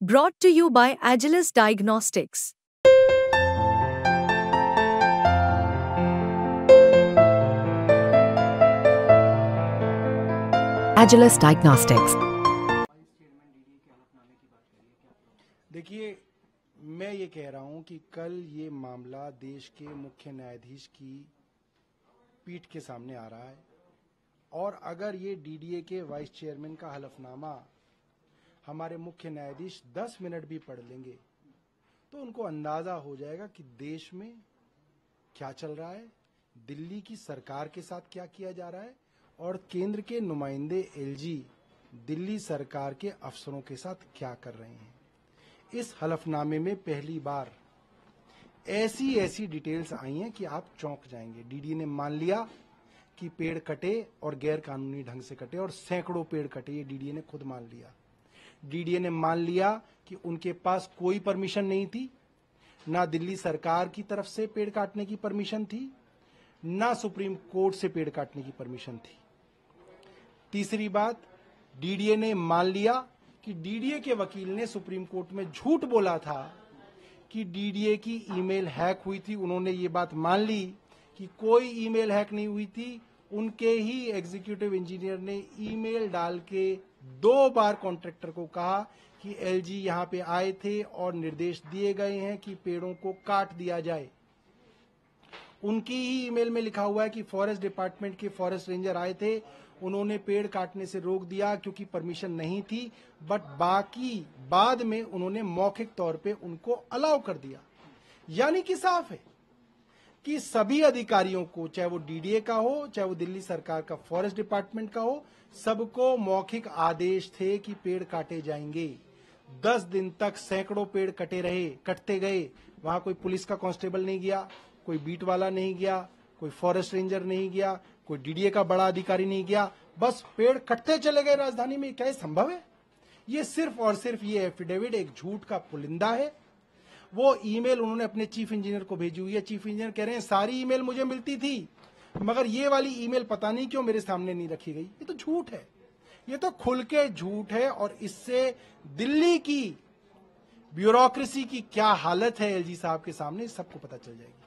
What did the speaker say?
Brought to you by Agilus Diagnostics. Agilus Diagnostics. देखिए, मैं ये कह रहा हूं कि कल ये मामला देश के मुख्य न्यायाधीश की पीठ के सामने आ रहा है और अगर ये डीडीए के वाइस चेयरमैन का हलफनामा हमारे मुख्य न्यायाधीश 10 मिनट भी पढ़ लेंगे तो उनको अंदाजा हो जाएगा कि देश में क्या चल रहा है, दिल्ली की सरकार के साथ क्या किया जा रहा है और केंद्र के नुमाइंदे एलजी दिल्ली सरकार के अफसरों के साथ क्या कर रहे हैं। इस हलफनामे में पहली बार ऐसी डिटेल्स आई हैं कि आप चौंक जाएंगे। डीडीए ने मान लिया कि पेड़ कटे और गैर कानूनी ढंग से कटे और सैकड़ों पेड़ कटे, ये डीडीए ने खुद मान लिया। डीडीए ने मान लिया कि उनके पास कोई परमिशन नहीं थी, ना दिल्ली सरकार की तरफ से पेड़ काटने की परमिशन थी, ना सुप्रीम कोर्ट से पेड़ काटने की परमिशन थी। तीसरी बात, डीडीए ने मान लिया कि डीडीए के वकील ने सुप्रीम कोर्ट में झूठ बोला था कि डीडीए की ईमेल हैक हुई थी। उन्होंने ये बात मान ली कि कोई ईमेल हैक नहीं हुई थी। उनके ही एग्जीक्यूटिव इंजीनियर ने ईमेल डाल के 2 बार कॉन्ट्रैक्टर को कहा कि एलजी यहां पे आए थे और निर्देश दिए गए हैं कि पेड़ों को काट दिया जाए। उनकी ही ईमेल में लिखा हुआ है कि फॉरेस्ट डिपार्टमेंट के फॉरेस्ट रेंजर आए थे, उन्होंने पेड़ काटने से रोक दिया क्योंकि परमिशन नहीं थी, बट बाकी बाद में उन्होंने मौखिक तौर पे उनको अलाउ कर दिया। यानी कि साफ है कि सभी अधिकारियों को, चाहे वो डीडीए का हो, चाहे वो दिल्ली सरकार का फॉरेस्ट डिपार्टमेंट का हो, सबको मौखिक आदेश थे कि पेड़ काटे जाएंगे। 10 दिन तक सैकड़ों पेड़ कटते गए। वहां कोई पुलिस का कांस्टेबल नहीं गया, कोई बीट वाला नहीं गया, कोई फॉरेस्ट रेंजर नहीं गया, कोई डीडीए का बड़ा अधिकारी नहीं गया, बस पेड़ कटते चले गए राजधानी में। क्या ये संभव है? ये सिर्फ और सिर्फ ये एफिडेविट एक झूठ का पुलिंदा है। वो ईमेल उन्होंने अपने चीफ इंजीनियर को भेजी हुई है। चीफ इंजीनियर कह रहे हैं सारी ईमेल मुझे मिलती थी, मगर ये वाली ईमेल पता नहीं क्यों मेरे सामने नहीं रखी गई। ये तो झूठ है, ये तो खुल के झूठ है और इससे दिल्ली की ब्यूरोक्रेसी की क्या हालत है एलजी साहब के सामने, सबको पता चल जाएगी।